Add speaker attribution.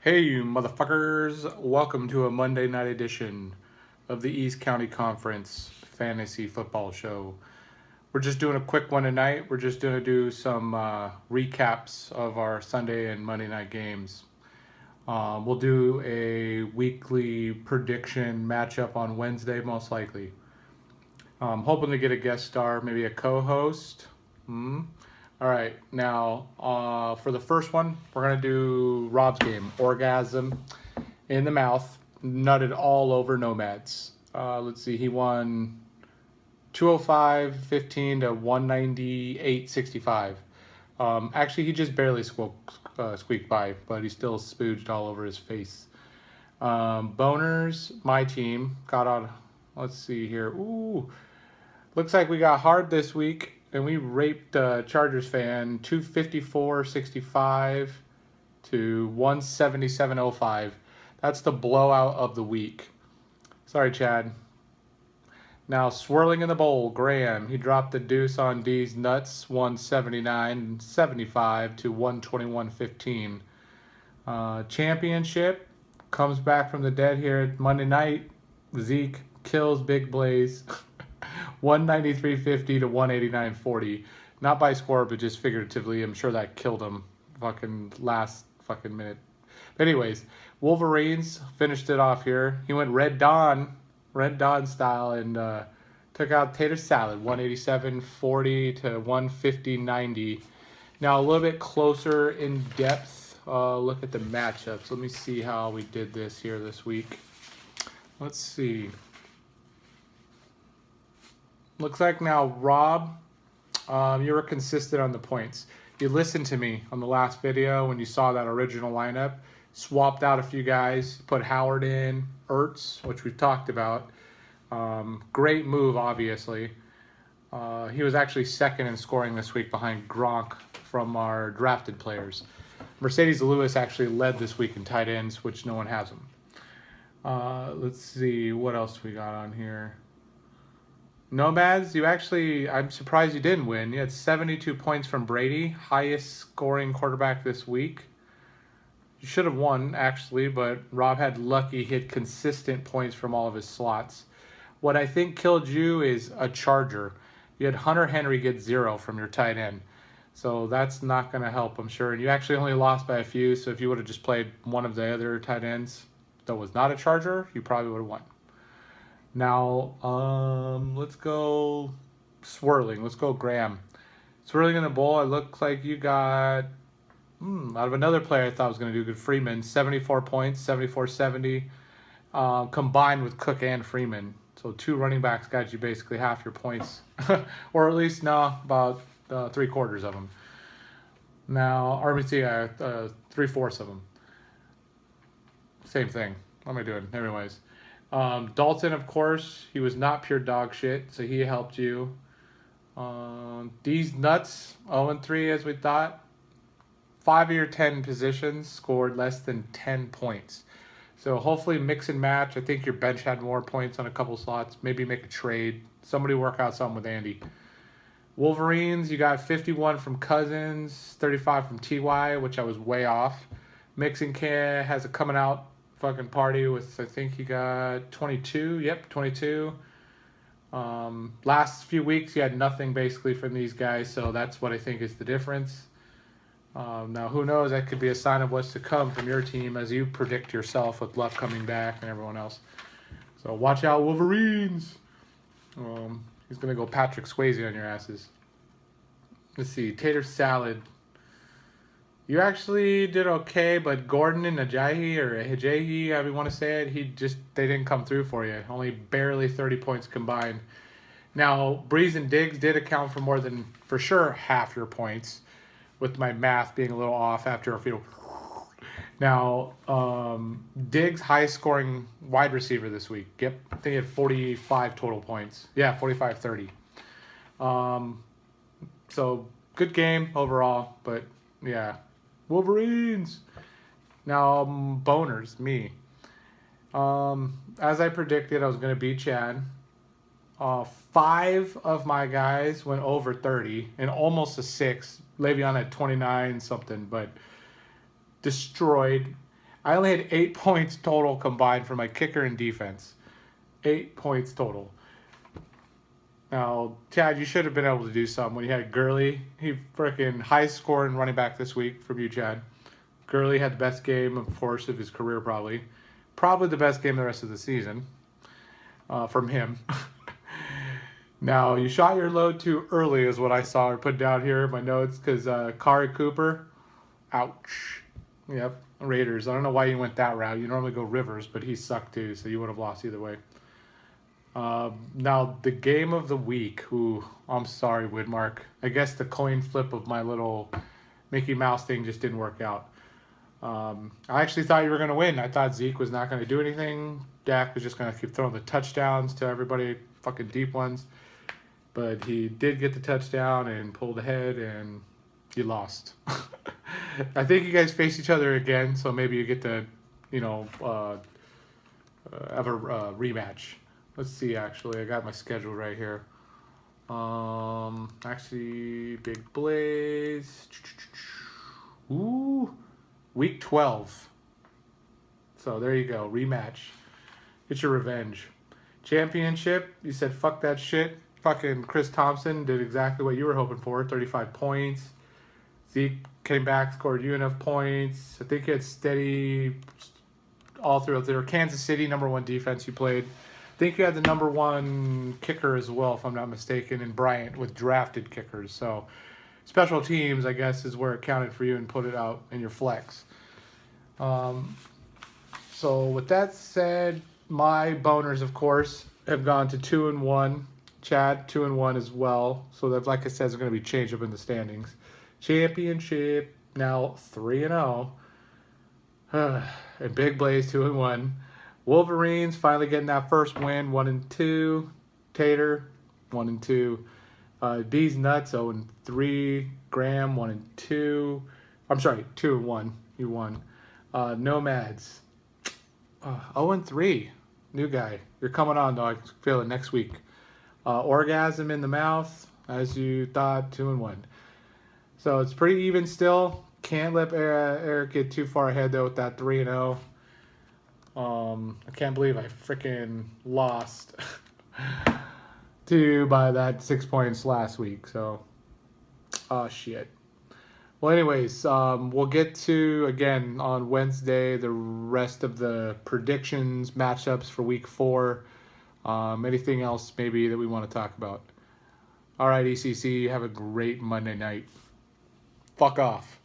Speaker 1: Hey, you motherfuckers. Welcome to a Monday night edition of the East County Conference Fantasy Football Show. We're just doing a quick one tonight. We're just going to do some recaps of our Sunday and Monday night games. We'll do a weekly prediction matchup on Wednesday, most likely. Hoping to get a guest star, maybe a co-host. All right, now for the first one, we're gonna do Rob's game, orgasm in the mouth, nutted all over Nomads. Let's see, he won 205.15 to 198.65. Actually, he just barely squeaked by, but he still spooged all over his face. Boners, my team, got on. Let's see here. Ooh, looks like we got hard this week, and we raped Chargers fan 254.65 to 177.05. That's the blowout of the week. Sorry, Chad. Now, swirling in the bowl, Graham. He dropped the deuce on D's nuts, 179.75 to 121.15. Championship comes back from the dead here Monday night. Zeke kills Big Blaze. 193.50 to 189.40. Not by score, but just figuratively. I'm sure that killed him. Fucking last fucking minute. But anyways, Wolverines finished it off here. He went Red Dawn style, and took out Tater Salad, 187.40 to 150.90. Now a little bit closer in depth look at the matchups. Let me see how we did this here this week. Let's see. Looks like now, Rob, you were consistent on the points. You listened to me on the last video when you saw that original lineup. Swapped out a few guys, put Howard in, Ertz, which we've talked about. Great move, obviously. He was actually second in scoring this week behind Gronk from our drafted players. Mercedes Lewis actually led this week in tight ends, which no one has him. Let's see, what else we got on here. Nomads, I'm surprised you didn't win. You had 72 points from Brady, highest scoring quarterback this week. You should have won, actually, but Rob had lucky, hit consistent points from all of his slots. What I think killed you is a Charger. You had Hunter Henry get 0 from your tight end. So that's not going to help, I'm sure. And you actually only lost by a few, so if you would have just played one of the other tight ends that was not a Charger, you probably would have won. Now, let's go swirling. Let's go Graham. Swirling in the bowl, it looks like you got, out of another player I thought was going to do good, Freeman, 74 points, 74.70, combined with Cook and Freeman. So two running backs got you basically half your points, or at least, no, about 3/4 of them. Now, or let me see, 3/4 of them. Same thing. What am I doing? Anyways. Dalton, of course, he was not pure dog shit, so he helped you. These nuts, 0-3 as we thought. 5 of your 10 positions scored less than 10 points. So hopefully mix and match. I think your bench had more points on a couple slots. Maybe make a trade. Somebody work out something with Andy. Wolverines, you got 51 from Cousins, 35 from TY, which I was way off. Mixing Can has a coming out fucking party with, I think he got 22. Yep, 22. Last few weeks he had nothing basically from these guys, so that's what I think is the difference. Now who knows, that could be a sign of what's to come from your team as you predict yourself with Luck coming back and everyone else. So watch out, Wolverines. He's gonna go Patrick Swayze on your asses. Let's see, Tater Salad. You actually did okay, but Gordon and Ajayi, or Hijayi, however you want to say it, they didn't come through for you. Only barely 30 points combined. Now, Breeze and Diggs did account for more than, for sure, half your points, with my math being a little off after a few. Now, Diggs, highest scoring wide receiver this week. Yep, I think he had 45 total points. Yeah, 45-30. So, good game overall, but yeah. Wolverines. Now, boners, me. As I predicted, I was going to beat Chad. 5 of my guys went over 30, and almost a 6. Le'Veon at 29 something, but destroyed. I only had 8 points total combined for my kicker and defense. 8 points total. Now, Chad, you should have been able to do something when you had Gurley. He freaking high scoring running back this week from you, Chad. Gurley had the best game, of course, of his career, probably. Probably the best game the rest of the season from him. Now, you shot your load too early is what I saw or put down here in my notes because Kari Cooper, ouch. Yep, Raiders. I don't know why you went that route. You normally go Rivers, but he sucked too, so you would have lost either way. Now, the game of the week. Ooh, I'm sorry, Widmark. I guess the coin flip of my little Mickey Mouse thing just didn't work out. I actually thought you were going to win. I thought Zeke was not going to do anything. Dak was just going to keep throwing the touchdowns to everybody, fucking deep ones. But he did get the touchdown and pulled ahead, and you lost. I think you guys face each other again, so maybe you get to, have a rematch. Let's see, actually. I got my schedule right here. Actually, Big Blaze. Ooh, week 12. So there you go, rematch. Get your revenge. Championship, you said fuck that shit. Fucking Chris Thompson did exactly what you were hoping for, 35 points. Zeke came back, scored you enough points. I think he had steady all throughout there. Kansas City, #1 defense you played. I think you had the #1 kicker as well, if I'm not mistaken, and Bryant with drafted kickers. So special teams, I guess, is where it counted for you and put it out in your flex. So with that said, my boners, of course, have gone to 2-1. Chad, 2-1 as well. So that, like I said, is going to be changed up in the standings. Championship, now 3-0. And Big Blaze, 2-1. Wolverines finally getting that first win, 1-2. Tater, 1-2. D's Nuts, 0-3. Graham, 1-2. I'm sorry, 2-1. You won. Nomads, 0-3. New guy. You're coming on, though. I can feel it next week. Orgasm in the mouth, as you thought, 2-1. So it's pretty even still. Can't let Eric get too far ahead, though, with that 3-0. I can't believe I freaking lost to you by that 6 points last week. So, shit. Well, anyways, we'll get to, again, on Wednesday, the rest of the predictions, matchups for week 4. Anything else maybe that we want to talk about. All right, ECC, have a great Monday night. Fuck off.